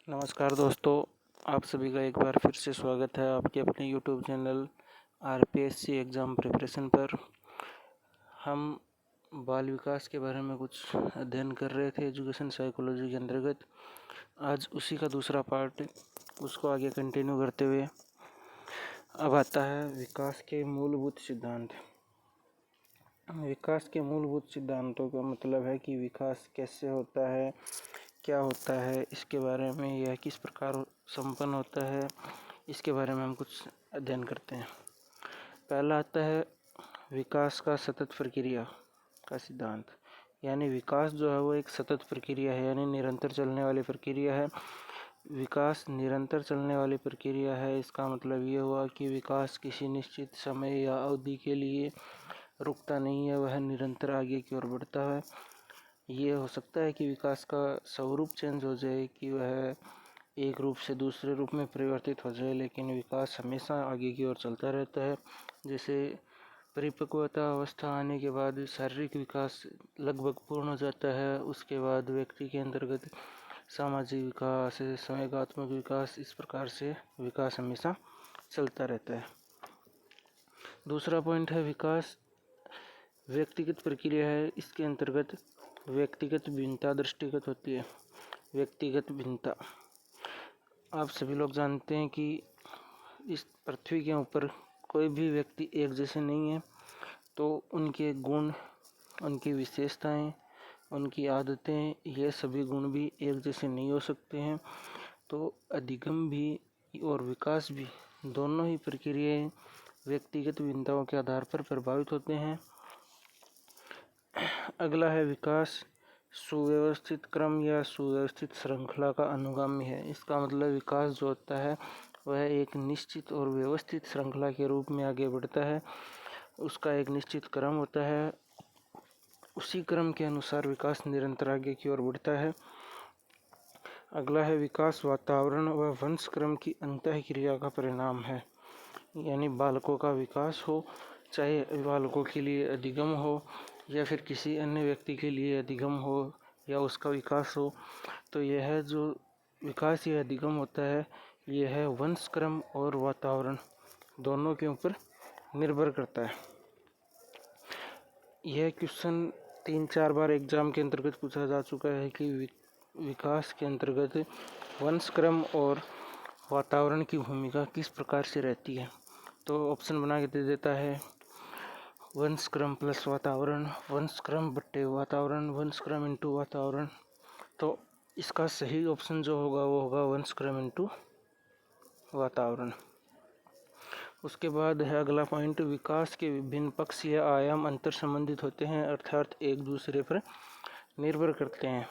नमस्कार दोस्तों, आप सभी का एक बार फिर से स्वागत है आपके अपने YouTube channel RPSC exam preparation पर। हम बाल विकास के बारे में कुछ अध्ययन कर रहे थे एजुकेशन साइकोलॉजी के अंतर्गत। आज उसी का दूसरा पार्ट, उसको आगे कंटिन्यू करते हुए अब आता है विकास के मूलभूत सिद्धांत। विकास के मूलभूत सिद्धांतों का मतलब है कि विकास कैसे होता है, क्या होता है, इसके बारे में, यह किस प्रकार संपन्न होता है, इसके बारे में हम कुछ अध्ययन करते हैं। पहला आता है विकास का सतत प्रक्रिया का सिद्धांत। यानी विकास जो है वो एक सतत प्रक्रिया है, यानी निरंतर चलने वाली प्रक्रिया है। विकास निरंतर चलने वाली प्रक्रिया है, इसका मतलब ये हुआ कि विकास किसी निश्चित समय या अवधि के लिए रुकता नहीं है, वह निरंतर आगे की ओर बढ़ता है। ये हो सकता है कि विकास का स्वरूप चेंज हो जाए, कि वह एक रूप से दूसरे रूप में परिवर्तित हो जाए, लेकिन विकास हमेशा आगे की ओर चलता रहता है। जैसे परिपक्वता अवस्था आने के बाद शारीरिक विकास लगभग पूर्ण हो जाता है, उसके बाद व्यक्ति के अंतर्गत सामाजिक विकास, संवेगात्मक विकास, इस प्रकार से विकास हमेशा चलता रहता है। दूसरा पॉइंट है विकास व्यक्तिगत प्रक्रिया है। इसके अंतर्गत व्यक्तिगत भिन्नता दृष्टिगत होती है। व्यक्तिगत भिन्नता, आप सभी लोग जानते हैं कि इस पृथ्वी के ऊपर कोई भी व्यक्ति एक जैसे नहीं है, तो उनके गुण, उनकी विशेषताएं, उनकी आदतें, ये सभी गुण भी एक जैसे नहीं हो सकते हैं। तो अधिगम भी और विकास भी, दोनों ही प्रक्रियाएं व्यक्तिगत भिन्नताओं के आधार पर प्रभावित होते हैं। अगला है विकास सुव्यवस्थित क्रम या सुव्यवस्थित श्रृंखला का अनुगामी है। इसका मतलब विकास जो होता है वह एक निश्चित और व्यवस्थित श्रृंखला के रूप में आगे बढ़ता है। उसका एक निश्चित क्रम होता है, उसी क्रम के अनुसार विकास निरंतर आगे की ओर बढ़ता है। अगला है विकास वातावरण व वंशक्रम की अंतःक्रिया का परिणाम है। यानी बालकों का विकास हो, चाहे बालकों के लिए अधिगम हो या फिर किसी अन्य व्यक्ति के लिए अधिगम हो या उसका विकास हो, तो यह जो विकास या अधिगम होता है, यह है वंशक्रम और वातावरण दोनों के ऊपर निर्भर करता है। यह क्वेश्चन 3-4 बार एग्जाम के अंतर्गत पूछा जा चुका है कि विकास के अंतर्गत वंशक्रम और वातावरण की भूमिका किस प्रकार से रहती है। तो ऑप्शन बना के दे देता है वंशक्रम प्लस वातावरण, वंशक्रम बट्टे वातावरण, वंशक्रम इंटू वातावरण। तो इसका सही ऑप्शन जो होगा वो होगा वंशक्रम इंटू वातावरण। उसके बाद है अगला पॉइंट, विकास के विभिन्न पक्ष या आयाम अंतर संबंधित होते हैं, अर्थात एक दूसरे पर निर्भर करते हैं।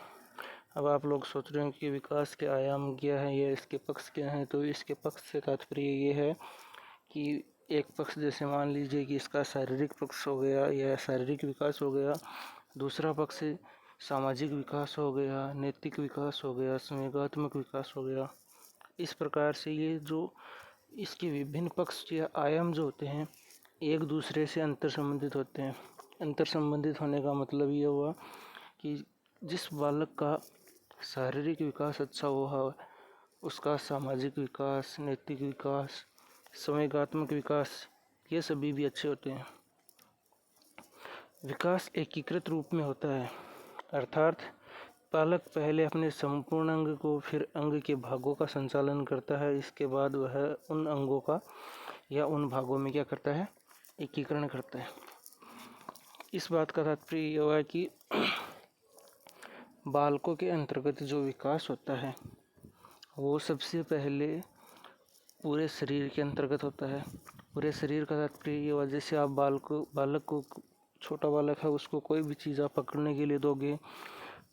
अब आप लोग सोच रहे हैं कि विकास के आयाम क्या है या इसके पक्ष क्या हैं। तो इसके पक्ष से तात्पर्य ये है कि एक पक्ष, जैसे मान लीजिए कि इसका शारीरिक पक्ष हो गया या शारीरिक विकास हो गया, दूसरा पक्ष सामाजिक विकास हो गया, नैतिक विकास हो गया, संवेगात्मक विकास हो गया। इस प्रकार से ये जो इसके विभिन्न पक्ष या आयाम जो होते हैं एक दूसरे से अंतर संबंधित होते हैं। अंतर संबंधित होने का मतलब ये हुआ कि जिस बालक का शारीरिक विकास अच्छा हुआ, उसका सामाजिक विकास, नैतिक विकास, संवेगात्मक विकास, ये सभी भी अच्छे होते हैं। विकास एकीकृत रूप में होता है, अर्थात बालक पहले अपने संपूर्ण अंग को, फिर अंग के भागों का संचालन करता है, इसके बाद वह उन अंगों का या उन भागों में क्या करता है, एकीकरण करता है। इस बात का तात्पर्य यह हुआ कि बालकों के अंतर्गत जो विकास होता है वो सबसे पहले पूरे शरीर के अंतर्गत होता है। पूरे शरीर का तात्पर्य ये हुआ, जैसे आप बालक को, छोटा बालक है, उसको कोई भी चीज़ आप पकड़ने के लिए दोगे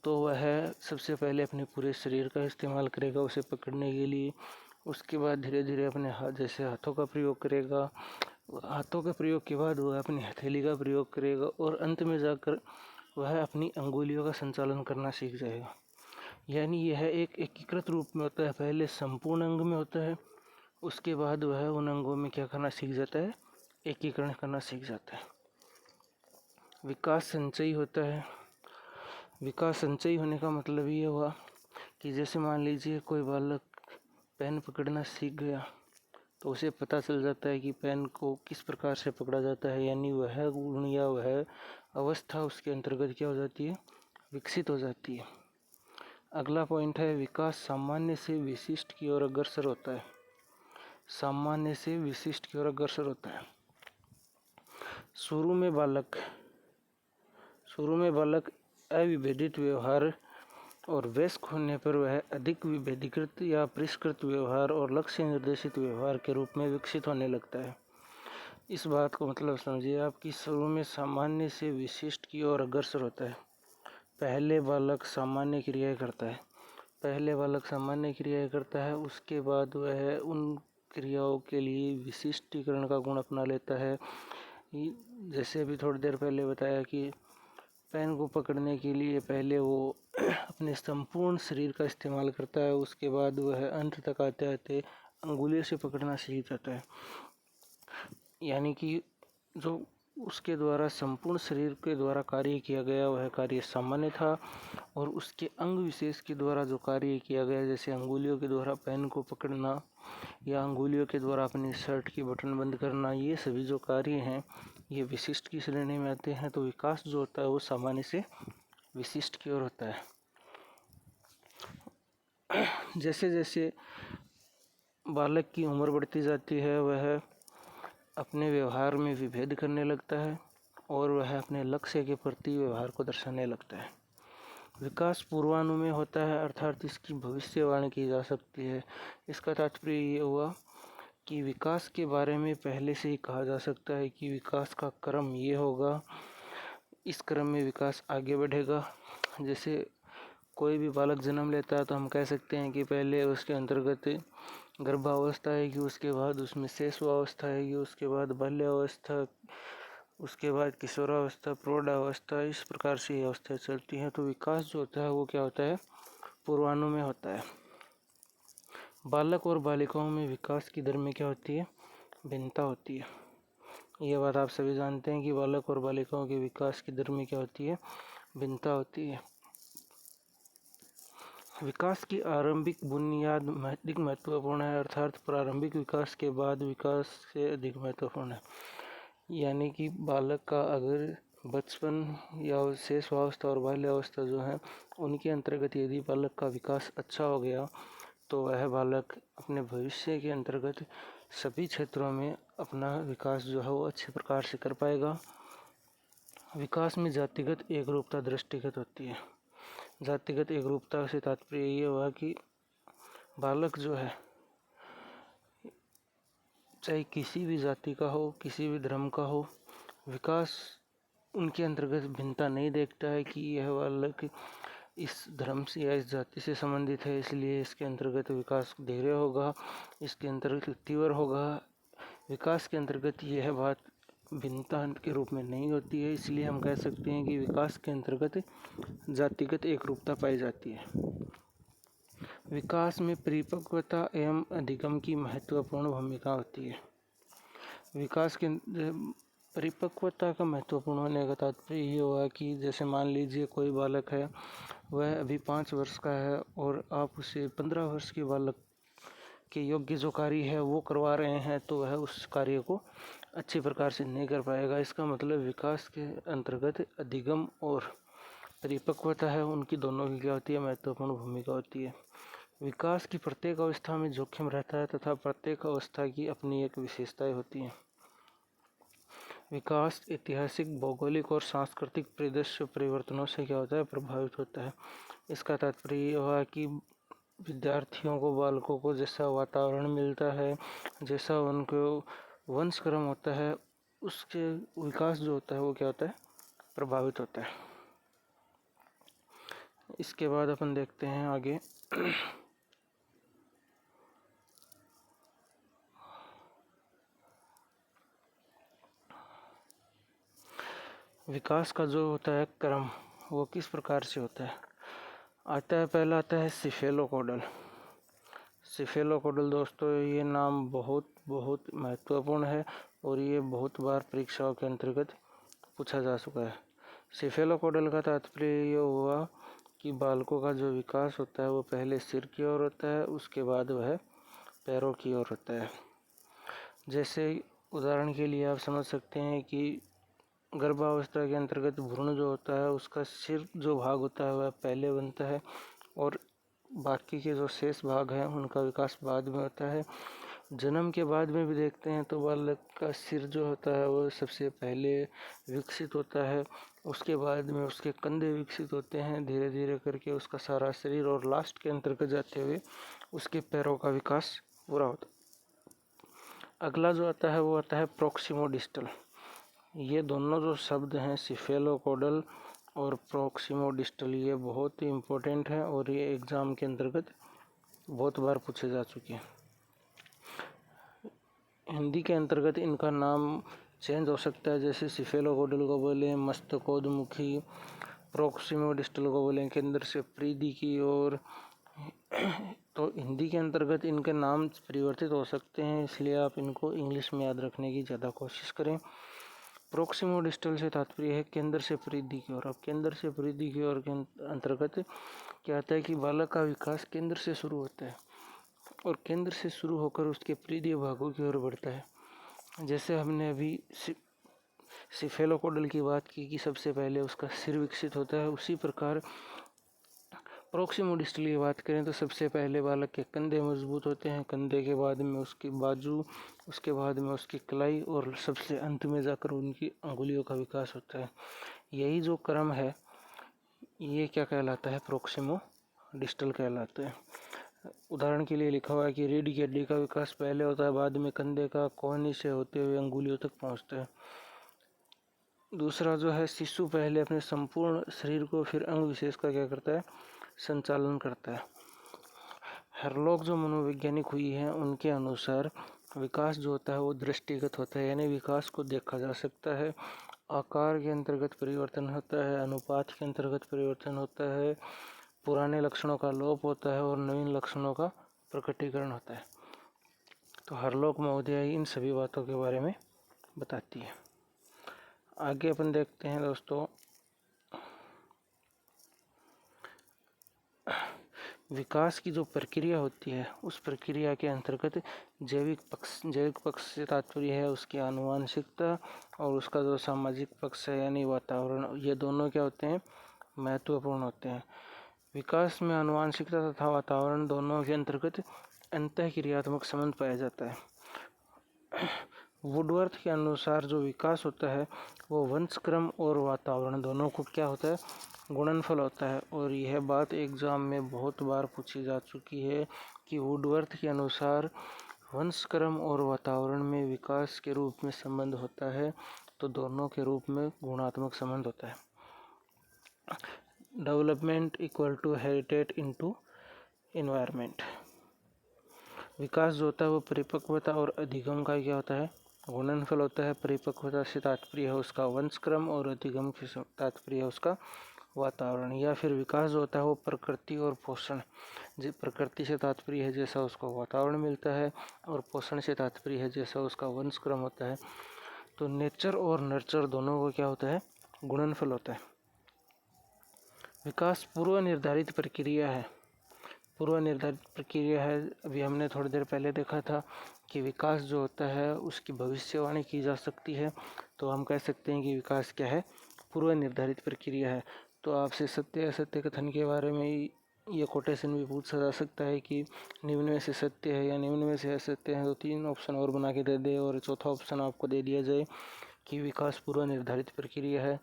तो वह सबसे पहले अपने पूरे शरीर का इस्तेमाल करेगा उसे पकड़ने के लिए। उसके बाद धीरे धीरे अपने हाथ, जैसे हाथों का प्रयोग करेगा, हाथों के प्रयोग के बाद वह अपनी हथेली का प्रयोग करेगा और अंत में जाकर वह अपनी अंगुलियों का संचालन करना सीख जाएगा। यानी यह एक एकीकृत रूप में होता है, पहले संपूर्ण अंग में होता है, उसके बाद वह उन अंगों में क्या करना सीख जाता है, एकीकरण करना सीख जाता है। विकास संचयी होता है। विकास संचयी होने का मतलब ये हुआ कि जैसे मान लीजिए कोई बालक पेन पकड़ना सीख गया तो उसे पता चल जाता है कि पेन को किस प्रकार से पकड़ा जाता है, यानी वह गुण या वह अवस्था उसके अंतर्गत क्या हो जाती है, विकसित हो जाती है। अगला पॉइंट है विकास सामान्य से विशिष्ट की ओर अग्रसर होता है। सामान्य से विशिष्ट की ओर अग्रसर होता है। शुरू में बालक अविभेदित व्यवहार और वयस्क होने पर वह अधिक विभेदीकृत या परिष्कृत व्यवहार और लक्ष्य निर्देशित व्यवहार के रूप में विकसित होने लगता है। इस बात को मतलब समझिए आप कि शुरू में सामान्य से विशिष्ट की ओर अग्रसर होता है। पहले बालक सामान्य क्रियाएं करता है, उसके बाद वह उन क्रियाओं के लिए विशिष्टीकरण का गुण अपना लेता है। जैसे अभी थोड़ी देर पहले बताया कि पेन को पकड़ने के लिए पहले वो अपने संपूर्ण शरीर का इस्तेमाल करता है, उसके बाद वह अंत तक आते आते अंगुलियों से पकड़ना सीख जाता है। यानी कि जो उसके द्वारा संपूर्ण शरीर के द्वारा कार्य किया गया वह कार्य सामान्य था, और उसके अंग विशेष के द्वारा जो कार्य किया गया, जैसे अंगुलियों के द्वारा पेन को पकड़ना या अंगुलियों के द्वारा अपनी शर्ट की बटन बंद करना, ये सभी जो कार्य हैं ये विशिष्ट की श्रेणी में आते हैं। तो विकास जो होता है वो सामान्य से विशिष्ट की ओर होता है। जैसे जैसे बालक की उम्र बढ़ती जाती है वह अपने व्यवहार में विभेद करने लगता है और वह अपने लक्ष्य के प्रति व्यवहार को दर्शाने लगता है। विकास पूर्वानुमेय होता है, अर्थात इसकी भविष्यवाणी की जा सकती है। इसका तात्पर्य ये हुआ कि विकास के बारे में पहले से ही कहा जा सकता है कि विकास का क्रम ये होगा, इस क्रम में विकास आगे बढ़ेगा। जैसे कोई भी बालक जन्म लेता है तो हम कह सकते हैं कि पहले उसके अंतर्गत गर्भावस्था आएगी, उसके बाद उसमें शैशवावस्था आएगी, उसके बाद बाल्यावस्था, उसके बाद किशोरावस्था, प्रौढ़ावस्था, इस प्रकार से ये अवस्थाएं चलती हैं। तो विकास जो होता है वो क्या होता है, पूर्वानुमेय होता है। बालक और बालिकाओं में विकास की दर में क्या होती है, भिन्नता होती है। ये बात आप सभी जानते हैं कि बालक और बालिकाओं के विकास की दर में क्या होती है, भिन्नता होती है। विकास की आरंभिक बुनियाद अधिक महत्वपूर्ण है, अर्थात प्रारंभिक विकास के बाद विकास से अधिक महत्वपूर्ण है। यानी कि बालक का अगर बचपन या शैशवावस्था और बाल्यावस्था जो है उनके अंतर्गत यदि बालक का विकास अच्छा हो गया तो वह बालक अपने भविष्य के अंतर्गत सभी क्षेत्रों में अपना विकास जो है वो अच्छे प्रकार से कर पाएगा। विकास में जातिगत एकरूपता दृष्टिगत होती है। जातिगत एकरूपता से तात्पर्य ये हुआ कि बालक जो है चाहे किसी भी जाति का हो, किसी भी धर्म का हो, विकास उनके अंतर्गत भिन्नता नहीं देखता है कि यह बालक इस धर्म से या इस जाति से संबंधित है इसलिए इसके अंतर्गत विकास धीरे होगा, इसके अंतर्गत तीव्र होगा। विकास के अंतर्गत यह बात भिन्नता के रूप में नहीं होती है, इसलिए हम कह सकते हैं कि विकास के अंतर्गत जातिगत एकरूपता पाई जाती है। विकास में परिपक्वता एवं अधिगम की महत्वपूर्ण भूमिका होती है। विकास के परिपक्वता का महत्वपूर्ण होने का तात्पर्य ये हुआ कि जैसे मान लीजिए कोई बालक है, वह अभी 5 वर्ष का है और आप उसे 15 वर्ष के बालक के योग्य जो कार्य है वो करवा रहे हैं तो वह उस कार्य को अच्छी प्रकार से नहीं कर पाएगा। इसका मतलब विकास के अंतर्गत अधिगम और परिपक्वता है उनकी दोनों की क्या होती है, महत्वपूर्ण भूमिका होती है। विकास की प्रत्येक अवस्था में जोखिम रहता है तथा प्रत्येक अवस्था की अपनी एक विशेषताएं होती हैं। विकास ऐतिहासिक, भौगोलिक और सांस्कृतिक परिदृश्य परिवर्तनों से क्या होता है, प्रभावित होता है। इसका तात्पर्य यह हुआ कि विद्यार्थियों को, बालकों को जैसा वातावरण मिलता है, जैसा उनको वंशक्रम होता है, उसके विकास जो होता है वो क्या होता है, प्रभावित होता है। इसके बाद अपन देखते हैं आगे विकास का जो होता है क्रम वो किस प्रकार से होता है। आता है, पहला आता है सिफेलोकोडल। सिफेलोकोडल दोस्तों ये नाम बहुत महत्वपूर्ण है और ये बहुत बार परीक्षाओं के अंतर्गत पूछा जा चुका है। सिफेलोकोडल का तात्पर्य ये हुआ कि बालकों का जो विकास होता है वो पहले सिर की ओर होता है, उसके बाद वह पैरों की ओर होता है। जैसे उदाहरण के लिए आप समझ सकते हैं कि गर्भावस्था के अंतर्गत भ्रूण जो होता है उसका सिर जो भाग होता है वह पहले बनता है और बाकी के जो शेष भाग हैं उनका विकास बाद में होता है। जन्म के बाद में भी देखते हैं तो बालक का सिर जो होता है वो सबसे पहले विकसित होता है, उसके बाद में उसके कंधे विकसित होते हैं, धीरे धीरे करके उसका सारा शरीर और लास्ट के अंतर्गत जाते हुए उसके पैरों का विकास पूरा होता है। अगला जो आता है वो आता है प्रोक्सिमोडिस्टल। ये दोनों जो शब्द हैं सिफेलोकोडल और प्रोक्सिमोडिस्टल, ये बहुत ही इम्पोर्टेंट है और ये एग्ज़ाम के अंतर्गत बहुत बार पूछे जा चुके हैं। हिंदी के अंतर्गत इनका नाम चेंज हो सकता है, जैसे सिफेलोकोडल को बोलें मस्तकोदमुखी, प्रोक्सिमोडिस्टल को बोलें केंद्र से परिधि की ओर। तो हिंदी के अंतर्गत इनके नाम परिवर्तित हो सकते हैं, इसलिए आप इनको इंग्लिश में याद रखने की ज़्यादा कोशिश करें। प्रोक्सिमोडिस्टल से तात्पर्य है केंद्र से परिधि की ओर। अब केंद्र से परिधि की ओर के अंतर्गत क्या आता है कि बालक का विकास केंद्र से शुरू होता है और केंद्र से शुरू होकर उसके परिधीय भागों की ओर बढ़ता है। जैसे हमने अभी सिफेलोकोडल की बात की कि सबसे पहले उसका सिर विकसित होता है, उसी प्रकार प्रोक्सिमोडिस्टल की बात करें तो सबसे पहले बालक के कंधे मजबूत होते हैं, कंधे के बाद में उसकी बाजू, उसके बाद में उसकी कलाई और सबसे अंत में जाकर उनकी अंगुलियों का विकास होता है। यही जो क्रम है ये क्या कहलाता है, प्रोक्सिमोडिस्टल कहलाता है। उदाहरण के लिए लिखा हुआ है कि रीढ़ की हड्डी का विकास पहले होता है, बाद में कंधे का, कोहनी से होते हुए अंगुलियों तक पहुंचता है। दूसरा जो है शिशु पहले अपने संपूर्ण शरीर को फिर अंग विशेष का क्या करता है, संचालन करता है। हेरलॉक जो मनोवैज्ञानिक हुई हैं उनके अनुसार विकास जो होता है वो दृष्टिगत होता है, यानी विकास को देखा जा सकता है। आकार के अंतर्गत परिवर्तन होता है, अनुपात के अंतर्गत परिवर्तन होता है, पुराने लक्षणों का लोप होता है और नवीन लक्षणों का प्रकटीकरण होता है। तो हेरलॉक महोदया इन सभी बातों के बारे में बताती है। आगे अपन देखते हैं दोस्तों विकास की जो प्रक्रिया होती है उस प्रक्रिया के अंतर्गत जैविक पक्ष से तात्पर्य है उसकी आनुवांशिकता और उसका जो सामाजिक पक्ष है यानी वातावरण, ये दोनों क्या होते हैं, महत्वपूर्ण होते हैं। विकास में आनुवांशिकता तथा वातावरण दोनों के अंतर्गत अंतःक्रियात्मक संबंध पाया जाता है। वुडवर्थ के अनुसार जो विकास होता है वो वंशक्रम और वातावरण दोनों को क्या होता है, गुणनफल होता है। और यह बात एग्जाम में बहुत बार पूछी जा चुकी है कि वुडवर्थ के अनुसार वंशक्रम और वातावरण में विकास के रूप में संबंध होता है, तो दोनों के रूप में गुणात्मक संबंध होता है। Development equal to heritage into environment. विकास जो होता है वो परिपक्वता और अधिगम का क्या होता है, गुणनफल होता है। परिपक्वता से तात्पर्य है उसका वंशक्रम और अधिगम से तात्पर्य है उसका वातावरण। या फिर विकास जो होता है वो प्रकृति और पोषण, प्रकृति से तात्पर्य है जैसा उसको वातावरण मिलता है और पोषण से तात्पर्य है जैसा उसका वंशक्रम होता है। तो नेचर और नर्चर दोनों को क्या होता है, गुणनफल होता है। विकास पूर्व निर्धारित प्रक्रिया है, पूर्व निर्धारित प्रक्रिया है। अभी हमने थोड़ी देर पहले देखा था कि विकास जो होता है उसकी भविष्यवाणी की जा सकती है, तो हम कह सकते हैं कि विकास क्या है, पूर्व निर्धारित प्रक्रिया है। तो आपसे सत्य असत्य कथन के बारे में ये कोटेशन भी पूछा जा सकता है कि निम्न में से सत्य है या निम्न में से असत्य है, तो 3 ऑप्शन और बना के दे दे और चौथा ऑप्शन आपको दे दिया जाए कि विकास पूर्व निर्धारित प्रक्रिया है।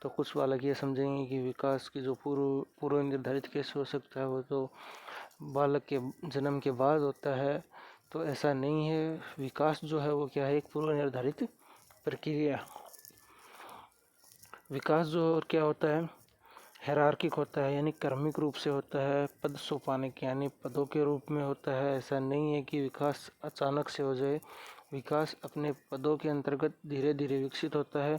तो कुछ बालक ये समझेंगे कि विकास की जो पूर्व निर्धारित कैसे हो सकता है, वो तो बालक के जन्म के बाद होता है। तो ऐसा नहीं है, विकास जो है वो क्या है, एक पूर्व निर्धारित प्रक्रिया। विकास जो और क्या होता है, हायरार्किक होता है, यानी क्रमिक रूप से होता है। पद सोपानिक यानी पदों के रूप में होता है। ऐसा नहीं है कि विकास अचानक से हो जाए, विकास अपने पदों के अंतर्गत धीरे धीरे विकसित होता है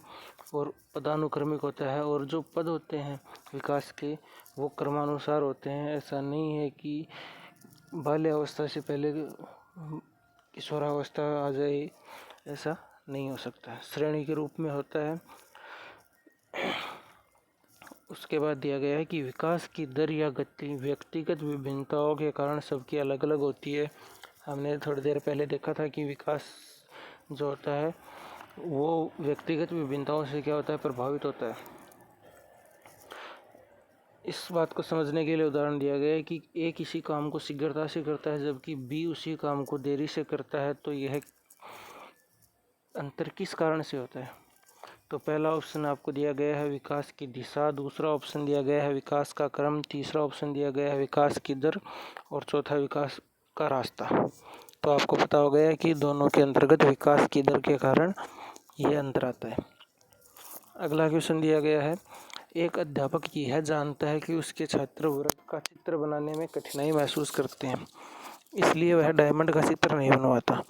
और पदानुक्रमिक होता है। और जो पद होते हैं विकास के वो क्रमानुसार होते हैं। ऐसा नहीं है कि बाल्यावस्था से पहले किशोरावस्था आ जाए, ऐसा नहीं हो सकता, श्रेणी के रूप में होता है। उसके बाद दिया गया है कि विकास की दर या गति व्यक्तिगत विभिन्नताओं के कारण सबकी अलग अलग होती है। हमने थोड़ी देर पहले देखा था कि विकास जो होता है वो व्यक्तिगत विभिन्नताओं से क्या होता है, प्रभावित होता है। इस बात को समझने के लिए उदाहरण दिया गया है कि ए किसी काम को शीघ्रता से करता है जबकि बी उसी काम को देरी से करता है, तो यह अंतर किस कारण से होता है। तो पहला ऑप्शन आपको दिया गया है विकास की दिशा, दूसरा ऑप्शन दिया गया है विकास का क्रम, तीसरा ऑप्शन दिया गया है विकास की दर और चौथा विकास का रास्ता। तो आपको पता हो गया कि दोनों के अंतर्गत विकास की दर के कारण यह अंतर आता है। अगला क्वेश्चन दिया गया है, एक अध्यापक यह जानता है कि उसके छात्र वृत्त का चित्र बनाने में कठिनाई महसूस करते हैं, इसलिए वह डायमंड का चित्र नहीं बनवाता।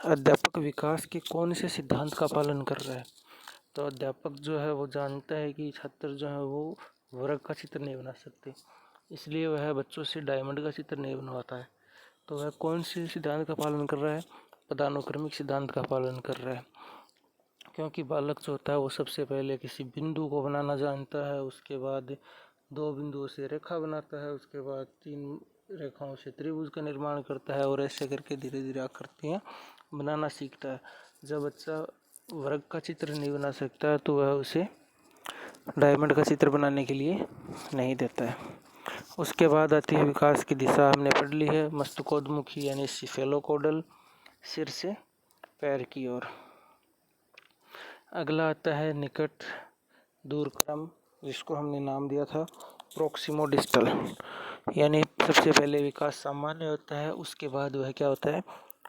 अध्यापक विकास के कौन से सिद्धांत का पालन कर रहा है। तो अध्यापक जो है वो जानता है कि छात्र जो है वो वर्ग का चित्र नहीं बना सकते, इसलिए वह बच्चों से डायमंड का चित्र नहीं बनवाता है। तो वह कौन से सिद्धांत का पालन कर रहा है, पदानुक्रमिक सिद्धांत का पालन कर रहा है। क्योंकि बालक जो होता है वो सबसे पहले किसी बिंदु को बनाना जानता है, उसके बाद 2 बिंदुओं से रेखा बनाता है, उसके बाद 3 रेखाओं से त्रिभुज का निर्माण करता है और ऐसे करके धीरे धीरे आकृतियाँ बनाना सीखता है। जब बच्चा वर्ग का चित्र नहीं बना सकता तो वह उसे डायमंड का चित्र बनाने के लिए नहीं देता है। उसके बाद आती है विकास की दिशा, हमने पढ़ ली है, मस्तकोद्मुखी यानी सिफेलोकोडल, सिर से पैर की ओर। अगला आता है निकट दूर क्रम, जिसको हमने नाम दिया था प्रोक्सिमो डिस्टल, यानी सबसे पहले विकास सामान्य होता है, उसके बाद वह क्या होता है,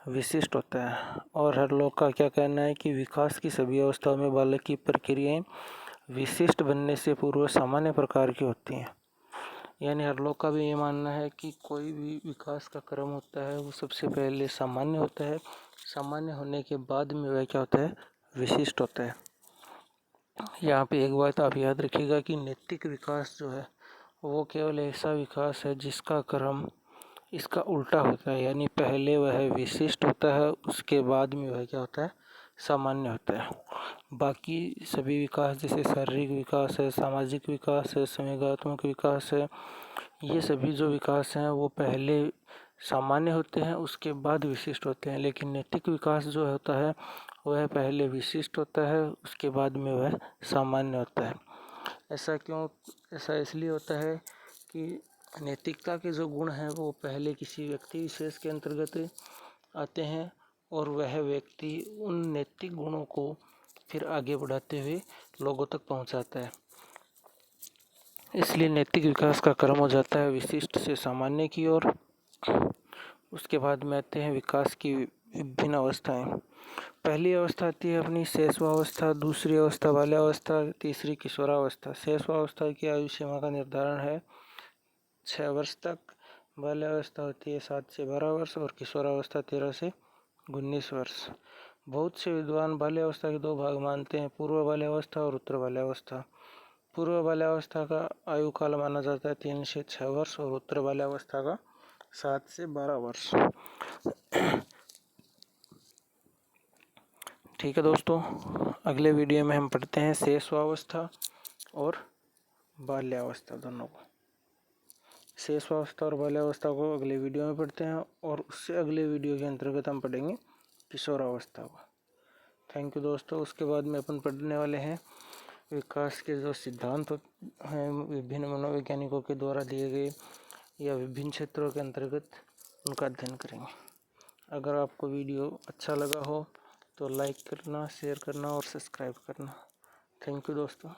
विशिष्ट होता है। और हर लोग का क्या कहना है कि विकास की सभी अवस्थाओं में बालक की प्रक्रियाएं विशिष्ट बनने से पूर्व सामान्य प्रकार की होती हैं। यानी हर लोग का भी ये मानना है कि कोई भी विकास का क्रम होता है वो सबसे पहले सामान्य होता है, सामान्य होने के बाद में वह क्या होता है, विशिष्ट होता है। यहाँ पे एक बात आप याद रखिएगा कि नैतिक विकास जो है वो केवल ऐसा विकास है जिसका क्रम इसका उल्टा होता है, यानी पहले वह विशिष्ट होता है, उसके बाद में वह क्या होता है, सामान्य होता है। बाकी सभी विकास जैसे शारीरिक विकास है, सामाजिक विकास है, संवेगात्मक विकास है, ये सभी जो विकास हैं वो पहले सामान्य होते हैं, उसके बाद विशिष्ट होते हैं। लेकिन नैतिक विकास जो होता है वह पहले विशिष्ट होता है, उसके बाद में वह सामान्य होता है। ऐसा क्यों, ऐसा इसलिए होता है कि नैतिकता के जो गुण हैं वो पहले किसी व्यक्ति विशेष के अंतर्गत आते हैं और वह व्यक्ति उन नैतिक गुणों को फिर आगे बढ़ाते हुए लोगों तक पहुंचाता है। इसलिए नैतिक विकास का क्रम हो जाता है विशिष्ट से सामान्य की ओर। उसके बाद में आते हैं विकास की विभिन्न अवस्थाएं। पहली अवस्था आती है अपनी शैशवावस्था, दूसरी अवस्था बाल्यावस्था, तीसरी किशोरावस्था। शैशवावस्था की आयु सीमा का निर्धारण है 6 वर्ष तक, बाल्यावस्था होती है 7 से 12 वर्ष और किशोरावस्था 13 से 19 वर्ष। बहुत से विद्वान बाल्यावस्था के 2 भाग मानते हैं, पूर्व बाल्यावस्था और उत्तर बाल्यावस्था। पूर्व बाल्यावस्था का आयु काल माना जाता है 3 से 6 वर्ष और उत्तर बाल्यावस्था का 7 से 12 वर्ष। ठीक है दोस्तों, अगले वीडियो में हम पढ़ते हैं शैशवावस्था और बाल्यावस्था दोनों को। शैशवावस्था और बाल्यावस्था को अगले वीडियो में पढ़ते हैं और उससे अगले वीडियो के अंतर्गत हम पढ़ेंगे किशोरावस्था को। थैंक यू दोस्तों। उसके बाद में अपन पढ़ने वाले हैं विकास के जो सिद्धांत हैं विभिन्न मनोवैज्ञानिकों के द्वारा दिए गए या विभिन्न क्षेत्रों के अंतर्गत उनका अध्ययन करेंगे। अगर आपको वीडियो अच्छा लगा हो तो लाइक करना, शेयर करना और सब्सक्राइब करना। थैंक यू दोस्तों।